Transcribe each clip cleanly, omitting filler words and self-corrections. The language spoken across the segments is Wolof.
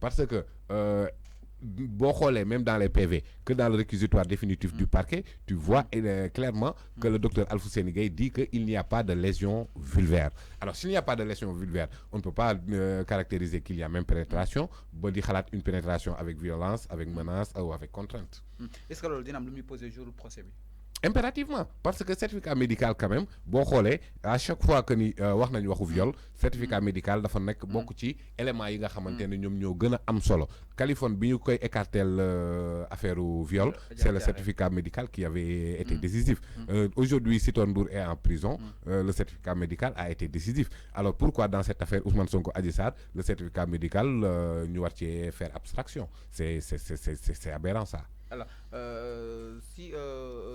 parce que boo xoolee même dans les PV que dans le réquisitoire définitif du parquet tu vois clairement que le docteur Alfousseni Gaye dit qu'il n'y a pas de lésion vulvaire. Alors s'il n'y a pas de lésion vulvaire on ne peut pas caractériser qu'il y a même pénétration ba di xalaat une pénétration avec violence avec menace ou avec contrainte. Est-ce que loolu dina am lu muy poser jour procès bi. Impérativement parce que certificat médical quand même boo xoolee à chaque fois que ni wax nañu waxu viol certificat médical dafa nekk bokk ci éléments yi nga xamante ne ñoom ñoo gën a am solo Californie bi ñu koy écartel affaire viol c'est le certificat médical qui avait été décisif. Aujourd'hui Sitor Ndour est en prison le certificat médical a été décisif. Alors pourquoi dans cette affaire Ousmane Sonko Adji Sarr le certificat médical ñu war ci faire abstraction c'est aberrant ça. Alors si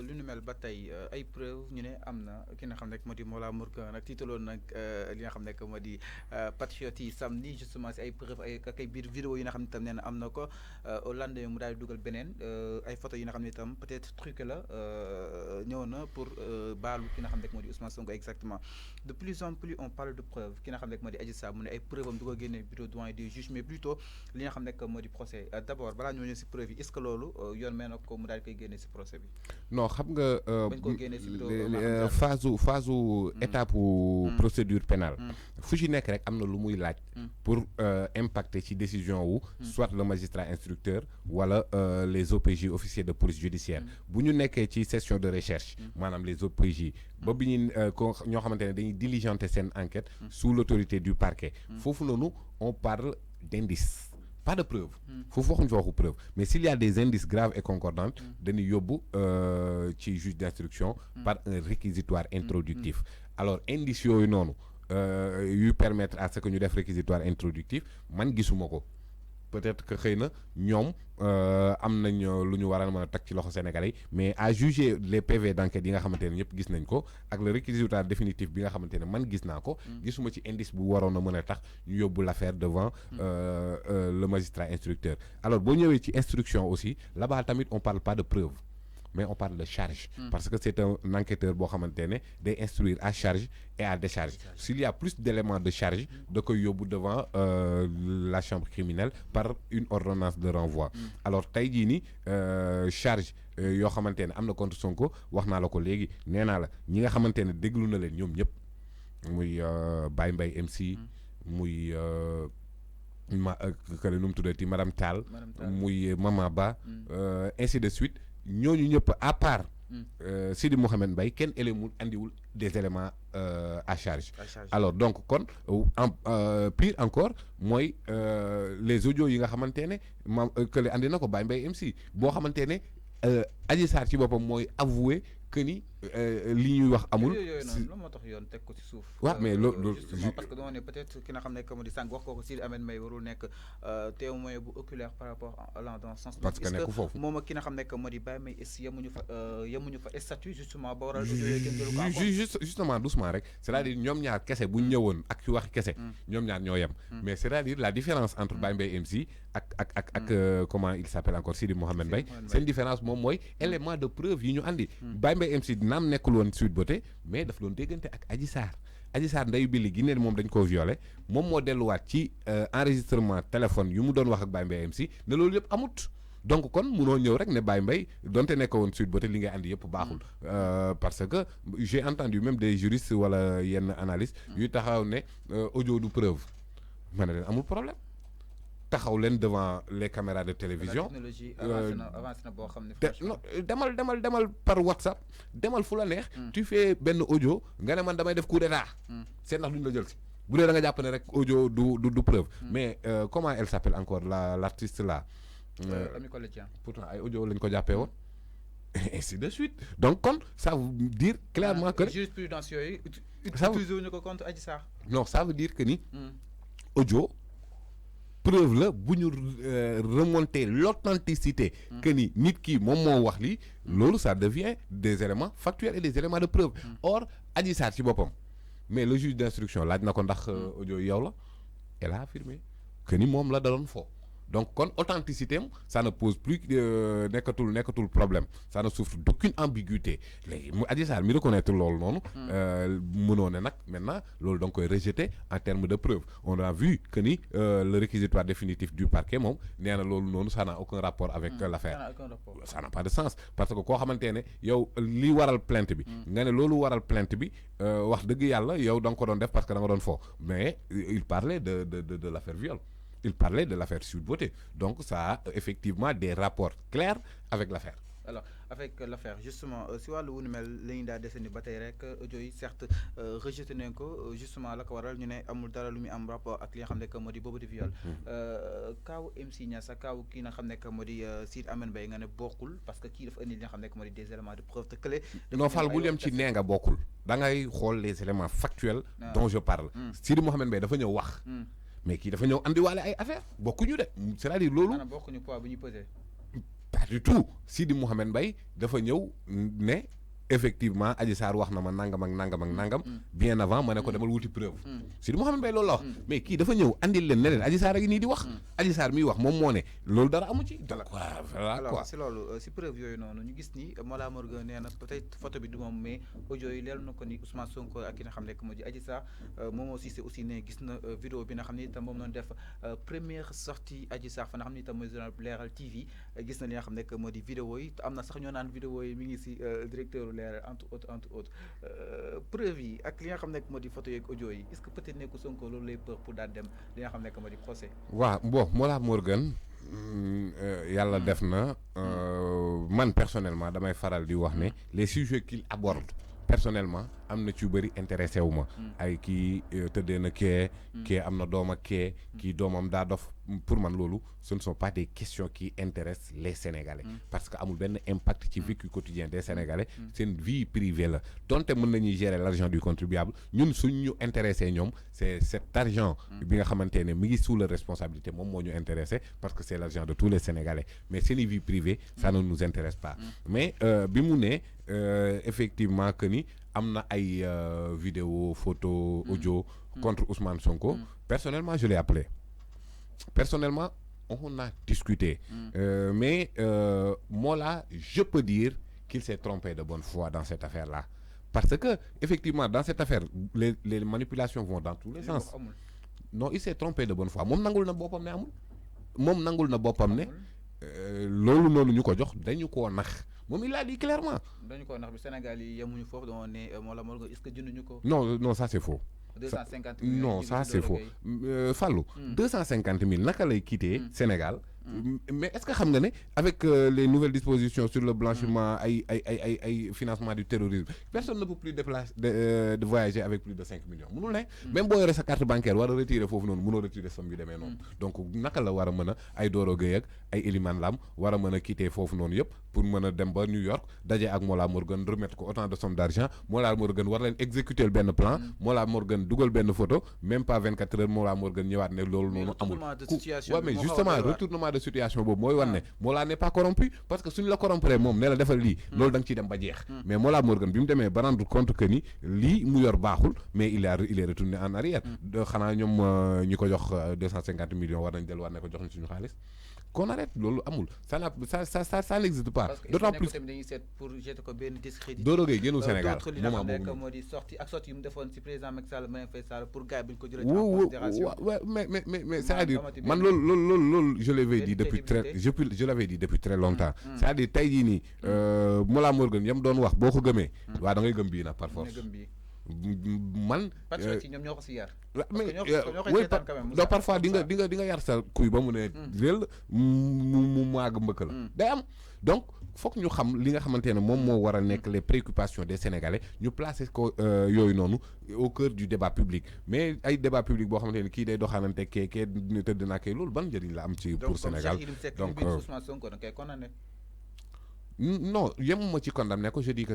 lu nu mel ba tey ay preuves ñu ne am na ki nga xam ne moo di Mollah Morgun nag tiitaloon nag li nga xam ne moo di patriote yi samedi justement si ay preuves ay biir vidéo yi nga xam ne itam nee na am na ko au lendemain mu daal di dugal beneen ay photos yi nga xam ne itam peut-être truqué la ñëw na pour baalu ki nga xam ne moo di Ousmane Sonko exactement de plus en plus on parle de preuves ki nga xam ne moo di Adji Sarr mu ne ay preuves am du ko génne bureau doyen des juges mais plutôt li nga xam ne moo di procès d'abord balaa ñoo ñëw si preuve yi est-ce que loolu yoon mee na ko mu daal di koy génne si procès bi. non xam nga phase étape procédure pénale fu ci nekk rek am na lu muy laaj pour impacter ci décision wu soit le magistrat instructeur wala les OPJ officiers de police judiciaire bu ñu nekkee ci session de recherche maanaam les OPJ ba bi ñu ñoo xamante ne dañuy diligenter seen enquête sous l'autorité du parquet foofu noonu on parle d'indices pas de preuve foofu waxuñu fa waxu preuve mais s'il y a des indices graves et concordants dañuy yóbbu ci juge d'instruction par un réquisitoire introductif. Alors indices yooyu noonu yuy permettre à ce que ñu def réquisitoire introductif man gisuma ko peut-être que xëy na ñoom am nañ lu ñu war a mën a teg ci loxo Sénégalais yi mais à juger les PV d'enquête yi nga xamante ne ñëpp gis nañ ko ak le réquisitoire définitif bi nga xamante ne man gis naa ko gisuma ci indice bu waroon a mën a tax ñu yóbbu l'affaire devant le magistrat instructeur. Alors boo ñëwee ci instruction aussi là-bas tamit on parle pas de preuve mais on parle de charge parce que c'est un enquêteur boo xamante ne day instruire à charge et à décharge. S'il y a plus d'éléments de charge da koy yóbbu devant la chambre criminelle par une ordonnance de renvoi. Alors tey jii ni charge yoo xamante ne am na contre Sonko wax naa la ko léegi nee naa la ñi nga xamante ne déglu na leen ñoom ñëpp muy Baye Mbaye MC muy kële nu mu tuddati madame Tall muy Mama Ba ainsi de suite ñooñu ñëpp à part Sidi Mohamed Mbaye kenn élémul andiwul des éléments à charge. Alors donc kon pire encore mooy les audios yi nga xamante ne ma kële andi na ko Baye Mbaye MC boo xamante ne Adji Sarr ci boppam mooy avouer que ni li ñuy wax amul. yooyu noonu lan moo tax yoon teg ko ci suuf. waaw mais loolu parce que dama ne peut-être ki nga xam ne comme di sànq wax ko Sidi Ahmed Mbaye warul nekk témoin bu oculaire par rapport à dans ce sens. parce que nekk foofu moom ak ki nga xam ne moo di Baye Mbaye est yemuñu fa statut justement ba waral. justement doucement rek c'est-à-dire ñoom ñaar kese bu ñu ñëwoon ak ci wax kese. ñoom ñaar ñoo yem. mais c'est-à-dire la différence entre Baye Mbaye MC ak comment il s'appelle encore Sidi Mohamed Mbaye seen différence moom mooy élément de preuve yi ñu andi. Baye Mbaye MC naam nekkul woon Sweet Beauté mais daf doon déggante ak Adji Sarr ndeyu Billy gi ne moom dañ koo violé moom moo delluwaat ci enregistrement téléphone yu mu doon wax ak Baye Mbaye MC ne loolu yëpp amut. donc kon munoo ñëw rek ne Baye Mbaye donte nekk woon Sweet Beauté li ngay andi yëpp baaxul. parce que j'ai entendu même des juristes wala yenn analystes yu taxaw ne audio du preuve ma ne leen amul problème. taxaw leen devant les caméras de télévision. La technologie avancé na boo xam ne franchement demal par WhatsApp demal fu la neex. tu fais benn audio nga ne man damay def coup d'état. seet ndax duñ la jël si bu dee da nga jàpp ne rek audio du preuve. mais comment elle s'appelle encore l'artiste là. Ami Collé Thiam. pourtant ay audio lañ ko jàppee woon. ainsi de suite donc kon ça veut dire clairement que. jurisprudence yooyu utilisé wuñu ko contre Adji Sarr. non ça veut dire que ni. audio. preuve la bu ñu remonter l'authenticité que ni nit ki moom moo wax lii loolu ça devient des éléments factuels et des éléments de preuve. Or Adji Sarr ci boppam mais le juge d'instruction laaj na ko ndax audio yow la elle a affirmé que ni moom la da doon fo donc kon authenticité ça ne pose plus nekkatul problème ça ne souffre d'aucune ambiguïté léegi mu Adji Sarr mi reconnaître loolu noonu mënoo ne nag maintenant loolu da nga koy rejeter en termes de preuve on a vu que ni le réquisitoire définitif du parquet moom nee na loolu noonu ça n'a aucun rapport avec l'affaire ça n'a pas de sens parce que koo xamante ne yow li waral plainte bi nga ne loolu waral plainte bi wax dëgg yàlla yow da nga ko doon def parce que da nga doon fo mais il parlait de l'affaire viol il parlait de l'affaire Sweet Beauté donc ça a effectivement des rapports clairs avec l'affaire. Alors avec l'affaire justement si wàllu wu ni mel la ñu daa desandi ba tey rek audio yi certes rejeté nañ ko justement la ko waral ñu ne amul dara lu muy am rapport ak li nga xam ne que moo di boobu di viol kaaw MC Niass ak kaaw kii nga xam ne que moo di Sidy Ahmed Mbaye nga ne bokkul parce que kii dafa indi li nga xam ne que moo di des éléments de preuve te clé. non Fall bul yem ci nee nga bokkul da ngay xool les éléments factuels dont je parle Sidy Mohamed Mbaye dafa ñëw wax mais kii dafa ñëw andiwaale ay affaire bokkuñu de c'est-à-dire loolu maanaam bokkuñu poids bu ñu pesé pas du tout Sidy Mohamed Mbaye dafa ñëw ne effectivement Adji Sarr wax na ma nangam ak nangam ak nangam bien avant ma ne ko demal wuti preuve Sidy Mohamed Mbaye loolu la wax mais kii dafa ñëw andil leen ne leen Adji Sarr a ngi nii di wax Adji Sarr miy wax moom moo ne loolu dara amu ci voilà quoi si loolu si preuve yooyu noonu ñu gis ni Mollah Morgun nee na peut-être photo bi du moom mais audio yi leer na ko ni Ousmane Sonko ak ki nga xam ne moo di Adji Sarr moom aussi c'est aussi ne gis na vidéo bi nga xam ne itam moom noonu def première sortie Adji Sarr fa nga xam ne itam mooy journal Leral TV gis na li nga xam ne moo di vidéo yi am na sax ñoo naan vidéo yi mi ngi si directeur Leral entre autres preuve yi ak li nga xam ne moo di photo yeeg audio yi est-ce que peut-être nekku Sonko loolu lay peur pour daal dem li nga xam ne moo di procès. waaw bon Mollah Morgun yàlla def na man personnellement damay faral di wax ne les sujets qu'il aborde personnellement am na ci yu bëri intéressé wu ma ay kii tëddee na kii am na doom ak kii doomam daa dof pour man loolu ce ne sont pas des questions qui intéressent les Sénégalais parce que amul benn impact ci vécu quotidien des Sénégalais seen vie privée la donte mën nañuy gérer l'argent du contribuable ñun suñ ñu intéressé ñoom c'est cet argent bi nga xamante ne mi ngi sous la responsabilité moom moo ñu intéressé parce que c'est l'argent de tous les Sénégalais mais seen vie privée ça ne nous intéresse pas mais bi mu ne effectivement que ni am na ay vidéo photo audio contre Ousmane Sonko personnellement je l'ai appelé personnellement on a discuté mais Mollah je peux dire qu'il s'est trompé de bonne foi dans cette affaire-là parce que effectivement dans cette affaire les manipulations vont dans tous les sens non il s'est trompé de bonne foi moom nangul na boppam ne amul moom nangul na boppam ne loolu noonu ñu ko jox dañu koo nax moom il l'a dit clairement. dañu ko nax bi Sénégal yi yemuñu foofu doon ne Mollah Morgun est-ce que jënduñu ko. non ça c'est faux. 250 000 non ça c'est faux Fallou 250 000 naka lay quitter Sénégal mais est-ce que xam nga ne avec les nouvelles dispositions sur le blanchiment ay financement du terrorisme personne ne peut plus de voyager avec plus de 5 millions mënul ne même boo yore sa carte bancaire war a retirer foofu noonu mënoo retirer somme yu demee noonu donc naka la war a mën a ay Doro Gueye ak ay Elimane Lam war a mën a quitter foofu noonu yëpp pour mën a dem ba New York daje ak Mollah Morgun remettre ko autant de somme d'argent Mollah Morgun war leen exécuter benn plan Mollah Morgun dugal benn photo même pas 24 heures Mollah Morgun ñëwaat ne loolu noonu amul waaw mais justement retournement de situation boobu mooy wan ne Mollah n'est pas corrompu parce que suñu la corrompre moom ne la defal lii loolu da nga ciy dem ba jeex mais Mollah Morgun bi mu demee ba rendre compte que ni lii mu yor baaxul mais il est retourné en arrière xanaa ñoom ñi ko jox 250 millions war nañ delluwaat ne ko jox ñu suñu xaalis qu'on arrête loolu amul ça n'existe pas d'autant plus pour jeter ko benn discrédit Doro Gueye génnul Sénégal moment boobu moo di sorti ak sorti yu mu defoon ci président Macky Sall Marième Faye Sall pour gars yi bu ñu ko jëlee en considération mais c'est-à-dire man loolu je l'avais dit depuis très longtemps c'est-à-dire tey jii nii Mollah Morgun yam doon wax boo ko gëmee waa da ngay gëm bii nag par force man patriote ñoom ñoo ko si yar mais doo parfois di nga yar sa kuy ba mu ne réel mu maag mbëkk la day am donc foog ñu xam li nga xamante ne moom moo war a nekk les préoccupations des Sénégalais ñu placer ko yooyu noonu au cœur du débat public mais ay débat public boo xamante ne kii day doxaanante kee tëdd naa kay loolu ban njëriñ la am ci pour Sénégal donc non yemuma ci condamné ko je dis que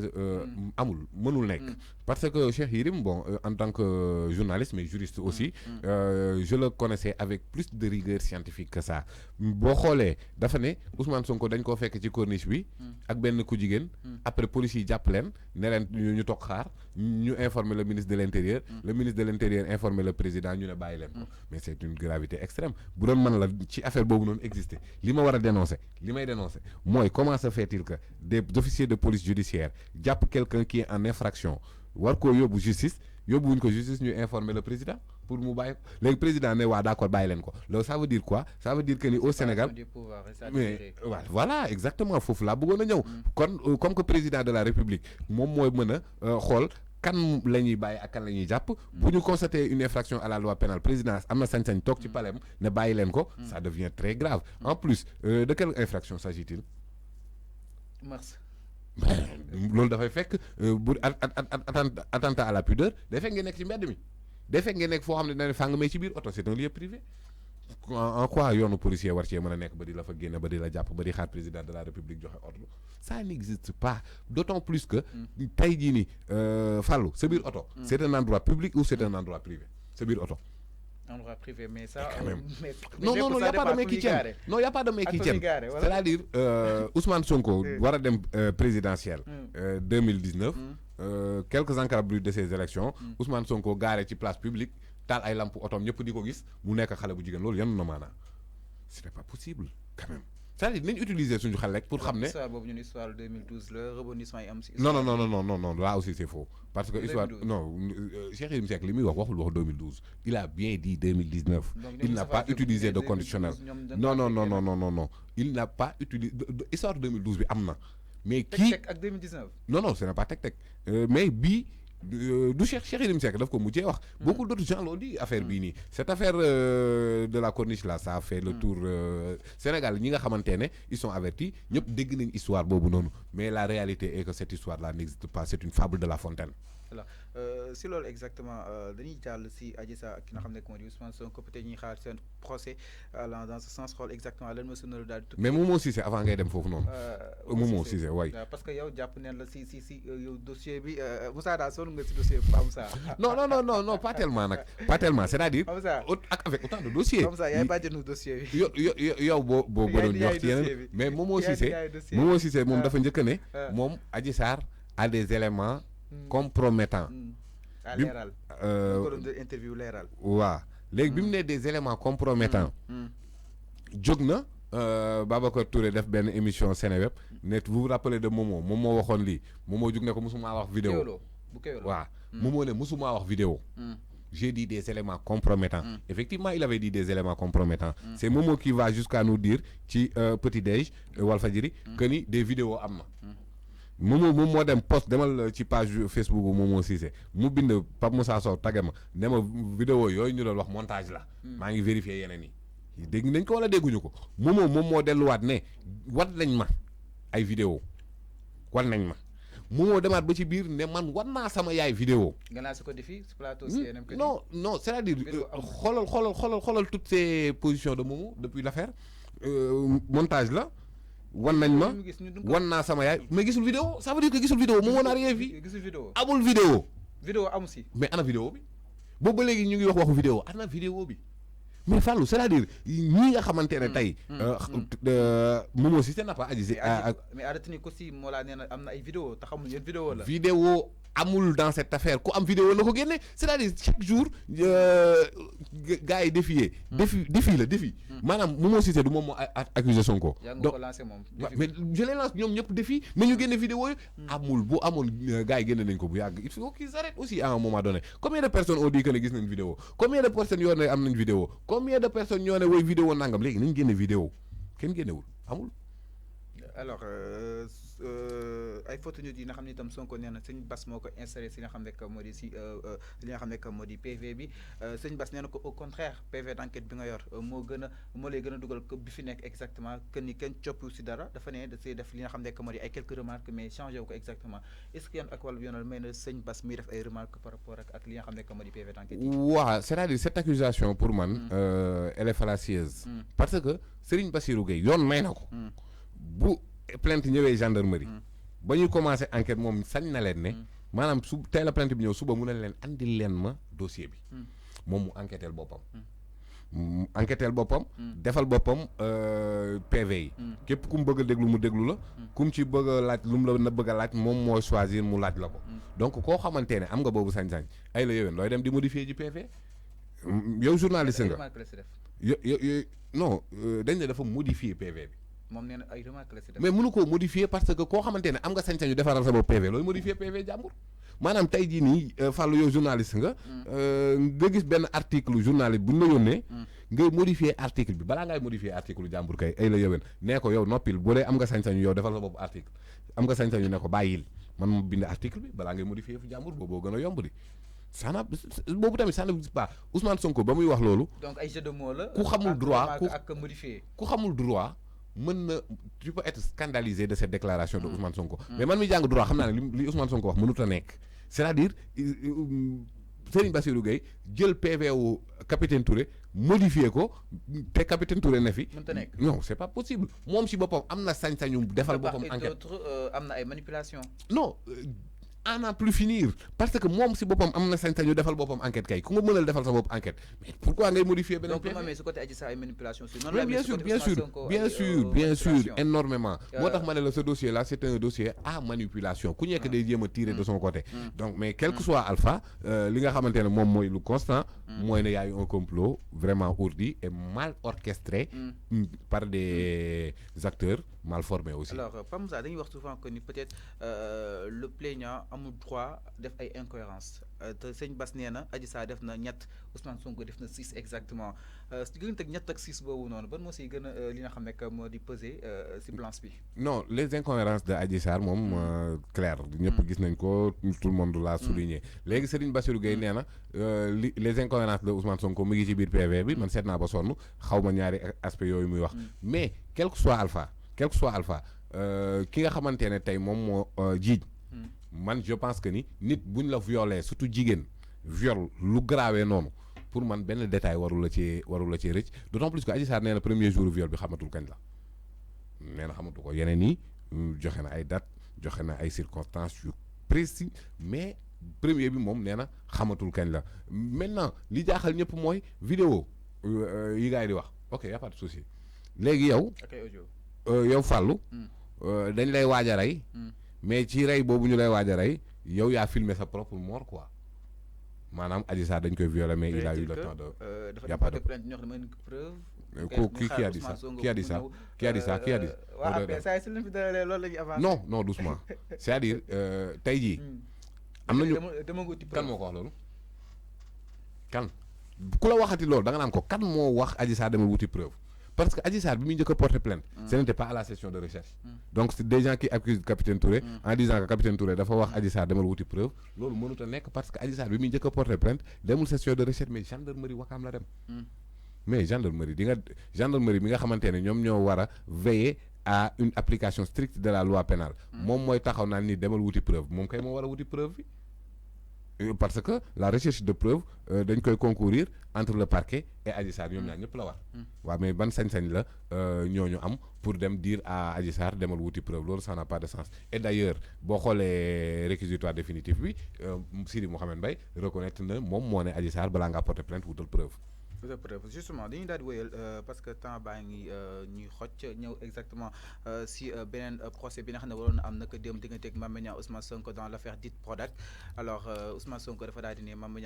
amul mënul nekk parce que Cheikh Yérim bon en tant que journaliste mais juriste aussi je le connaissais avec plus de rigueur scientifique que ça boo xoolee dafa ne Ousmane Sonko dañ koo fekk ci corniche bi ak benn ku jigéen après police yi jàpp leen ne leen ñu toog xaar ñu informer le ministre de l'intérieur le ministre de l'intérieur informer le président ñu ne bàyyi leen ko mais c'est une gravité extrême bu doon mën la ci affaire boobu noonu exister li ma war a dénoncer li may dénoncer mooy comment se fait-il que des officiers de police judiciaire jàpp quelqu'un qui est en infraction war koo yóbbu justice yóbbuwuñ ko justice ñu informer le président pour mu bàyyi ko léegi président ne waa d'accord bàyyi leen ko loolu ça veut dire quoi ça veut dire que ni au Sénégal mais voilà exactement foofu laa bëggoon a ñëw kon comme que président de la République moom mooy mën a xool kan la ñuy bàyyi ak kan la ñuy jàpp bu ñu constater une infraction à la loi pénale président am na sañ-sañ toog ci palais ne bàyyi leen ko ça devient très grave en plus de quelle infraction s'agit-il mars loolu dafay fekk bu attentat à la pudeur day fekk ngeen nekk ci mbedd mi day fekk ngeen nekk foo xam ne dana fàng mais ci biir oto c'est un lieu privé en quoi yoonu policier war cee mën a nekk ba di la fa génne ba di la jàpp ba di xaar président de la République joxe ordre ça n'existe pas d'autant plus que tey jii ni Fallou sa biir oto c'est un endroit public ou c'est un endroit privé sa biir oto endroit privé mais ça non y a pas de mec qui tienne non y a pas de mec qui tienne c'est-à-dire Ousmane Sonko war a dem présidentielle 2019 quelques encablures de ces élections Ousmane Sonko garé ci place publique taal ay lampe otom ñëpp di ko gis mu nekk xale bu jigéen loolu yan na maanaa ce n'est pas possible quand même c'est-à-dire nañ utiliser suñu xel rek pour xam ne histoire boobu ñun histoire 2012 le rebondissement yi am si non là aussi c'est faux parce que histoire non Cheikh Yérim Seck li muy wax 2012 il a bien dit 2019 il n'a pas utilisé de conditionnel non il n'a pas utilisé histoire 2012 bi am na mais kii ak 2019 non ce n'est pas teg mais bii du Cheikh Yérim Seck daf ko mujjee wax beaucoup d'autres gens l'ont dit affaire bii nii cette affaire de la corniche là ça a fait le tour Sénégal ñi nga xamante ne ils sont avertis ñëpp dégg nañ histoire boobu noonu mais la réalité est que cette histoire là n'existe pas c'est une fable de La Fontaine. voilà si loolu exactement dañuy jàll si Adji Sarr ki nga xam ne moo di Ousmane Sonko peut-être ñuy xaar seen procès allant dans ce sens xool exactement lan mooy sunu daal di mais Momo Cissé avant ngay dem foofu noonu. Momo Cissé waay. parce que yow jàpp neen la si yow dossier bi Moussa daal sonn nga si dossier bi Moussa. non pas tellement nag pas tellement c'est-à-dire. avec autant de dossiers. Moussa yaay bàjjenu dossier bi. yow boo doon wax ci yeneen mais Momo Cissé moom dafa njëkk ne moom Adji Sarr a des éléments compromettants. à leeral. interview leeral. waaw léegi bi mu ne des éléments compromettants. jóg na Babacar Touré def benn émission Seneweb ne vous vous rappelez de Momo moom moo waxoon lii Momo jóg ne ko mosumaa wax vidéo waaw Momo ne mosumaa wax vidéo j'ai dit des éléments compromettants effectivement il avait dit des éléments compromettants c'est Momo qui va jusqu'à nous dire ci Petit Déj Walfadjri que ni des vidéos am na moom moo dem post demal ci page Facebook bu Momo Cissé mu bind Pape Moussa Sow tagge ma ne ma vidéo yooyu ñu doon wax montage la maa ngi vérifier yeneen yi dégg nañ ko wala dégguñu ko moom moo delluwaat ne wan nañ ma ay vidéo wan nañ ma moo demaat ba ci biir ne man wan naa sama yaay vidéo nga lancé ko défi ci plateau CNM non c'est-à-dire xoolal toutes ces positions de Momo depuis l'affaire montage la wan nañ ma wan naa sama yaay mais gisul vidéo ça veut dire que gisul vidéo Momo n'a rien vu amul vidéo amu si mais ana vidéo bi boobu ba léegi ñu ngi wax waxu vidéo ana vidéo bi mais Fallou c'est-à-dire ñii nga xamante ne tey Momo Cissé n'a pas Adji mais arrêté ni ko si moo laa nee na am na ay vidéo te xamul yéen vidéo la vidéo amul dans cette affaire ku am vidéo na ko génne c'est-à-dire chaque jour gars yi défi maanaam Momo Cissé du moom moo accusé Sonko donc mais je les lance ñoom ñëpp défi mais ñu génne vidéo yi amul bu amoon gars yi génne nañ ko bu yàgg il faut qu'ils arrêtent aussi à un moment donné combien de personnes ont dit que ne gis nañ vidéo combien de personnes yoo ne am nañ vidéo combien de personnes ñoo ne woy vidéo nangam léegi nañ génne vidéo kenn génnewul amul alors ay photo nit yi nga xam ne itam Sonko nee na sëñ Bass moo ko installé si nga xam ne que moo di si li nga xam ne que moo di PV bi sëñ Bass nee na ko au contraire PV d'enquête bi nga yor moo lay gën a dugal que bi fi nekk exactement que ni kenn coppiwu si dara dafa ne da see def li nga xam ne que moo di ay quelques remarques mais changé wu ko exactement est-ce que yoon ak wàllu yoonal may na sëñ Bass muy def ay remarques par rapport ak li nga xam ne que moo di PV d'enquête yi. waaw c'est-à-dire cette accusation pour man elle est fallacieuse parce que Serigne Bassirou Gueye yoon may na ko bu plainte ñëwee gendarmerie ba ñuy commencé enquête moom sañ na leen ne maanaam su tey la plainte bi ñëw suba mu ne leen andil leen ma dossier bi moom mu enquêteel boppam enquêteel boppam defal boppam PV yi képp ku mu bëgg a déglu mu déglu la ku mu ci bëgg a laaj lu mu la na bëgg a laaj moom mooy choisir mu laaj la ko donc koo xamante ne am nga boobu sañ-sañ ay la yowén looy dem di modifier ji PV yow journaliste nga yo non dañ ne dafa modifier PV bi moom nee na ay remarque la si def mais mënu koo modifier parce que koo xamante ne am nga sañ-sañu defaral sa bopp PV looy modifier PV jàmbur maanaam tey jii nii Fallou yow journaliste nga gis benn article journaliste bu ñu la yónnee ngay modifier article bi balaa ngay modifier article jàmbur kay ay la yowén nee ko yow noppil bu dee am nga sañ-sañu yow defal sa bopp article am nga sañ-sañu ne ko bàyyil man ma bind article bi balaa ngay modifier fu jàmbur booboo gën a yomb di sana boobu tamit ça ne veut pas Ousmane Sonko ba muy wax loolu donc ay jeu de mots la ku xamul droit ak modifier ku xamul droit mën na tu peux être scandalisé de cette déclaration de Ousmane Sonko mais man mi jàng droit xam naa ne li Ousmane Sonko wax mënut a nekk c'est-à-dire Serigne Bassirou Gueye jël PV wu capitaine Touré modifié ko te capitaine Touré ne fi non c'est pas possible moom si boppam am na sañ-sañu defal boppam enquête am na ay manipulation non à n'en plus finir parce que moom si boppam am na sañ-sañu defal boppam enquête kay ku nga mënal defal sa bopp enquête mais pourquoi ngay modifier beneen PV donc su côté Adji Sarr ay manipulation mais bien sûr énormément moo tax ma ne la ce dossier là c'est un dossier à manipulation ku nekk day jéem a tirer de son côté donc mais quel que soit Alpha li nga xamante ne moom mooy lu constant mooy ne y a eu un complot vraiment ourdi et mal orchestré par des acteurs mal formés aussi. Alors Pape Moussa dañuy wax souvent que ni peut-être le plaignant amul droit def ay incohérences te sëñ Bass nee na Adji Sarr def na ñett Ousmane Sonko def na 6 exactement diggante ak ñett ak 6 boobu noonu ban moo siy gën a li nga xam ne que moo di peser si balance bi. non les incohérences de Adji Sarr moom clair ñëpp gis nañ ko tout le monde l'a souligné léegi Serigne Bassirou Gueye nee na les incohérences de Ousmane Sonko mu ngi ci biir PV bi man seet naa ba sonn xaw ma ñaari aspect yooyu muy wax mais quel que soit Alpha ki nga xamante ne tey moom moo jiiñ man je pense que ni nit buñ la violé surtout jigéen viol lu grave noonu pour man benn détail warul la ci rëcc d'autant plus que Adji Sarr nee na premier jour viol bi xamatul kañ la nee na xamatu ko yeneen yi joxe na ay date joxe na ay circonstances yu précis mais premier bi moom nee na xamatul kañ la maintenant li jaaxal ñëpp mooy vidéo yi gars yi di wax ok y a pas de souci léegi yow yow Fallou dañ lay waaj a rey mais ci rey boobu ñu lay waaj a rey yow yaa filmé sa propre mort quoi maanaam Adji Sarr dañ koy violer mais il a eu le temps de y a pas de preuve qui a dit ça qui a dit ça qui a dit ça qui a dit non non doucement c'est-à-dire tey jii am nañu kan moo ko wax loolu kan ku la waxati loolu da nga naan ko kan moo wax Adji Sarr demal wuti preuve parce que Adji Sarr bi muy njëkk a porter plainte ce n'était pas à la session de recherche donc c'est des gens qui accusent capitaine Touré en disant que capitaine Touré dafa wax Adji Sarr demal wuti preuve loolu mënut a nekk parce que Adji Sarr bi muy njëkk a porter plainte demul session de recherche mais gendarmerie Wakaam la dem mais gendarmerie gendarmerie bi nga xamante ne ñoom ñoo war a veiller à une application stricte de la loi pénale moom mooy taxaw naan ni demal wuti preuve moom kay moo war a wuti preuve bi parce que la recherche de preuve dañ koy concourir entre le parquet et Adji Sarr ñoom ñaar ñëpp la war waaw mais ban sañ-sañ la ñooñu am pour dem dire à Adji Sarr demal wuti preuve loolu ça n'a pas de sens et d'ailleurs boo xoolee réquisitoire définitif bi Sidi Mouhamed Mbaye reconnaître na moom moo ne Adji Sarr balaa ngaa porter plainte wutal preuve justement dañuy daal di wéyal parce que temps baa ngi ñuy xocc ñëw exactement si beneen procès bi nga xam ne waroon na am naka démb diggante ak Mame Mbaye Niang Ousmane Sonko dans l'affaire dite Prodac alors Ousmane Sonko dafa daal di ne Mame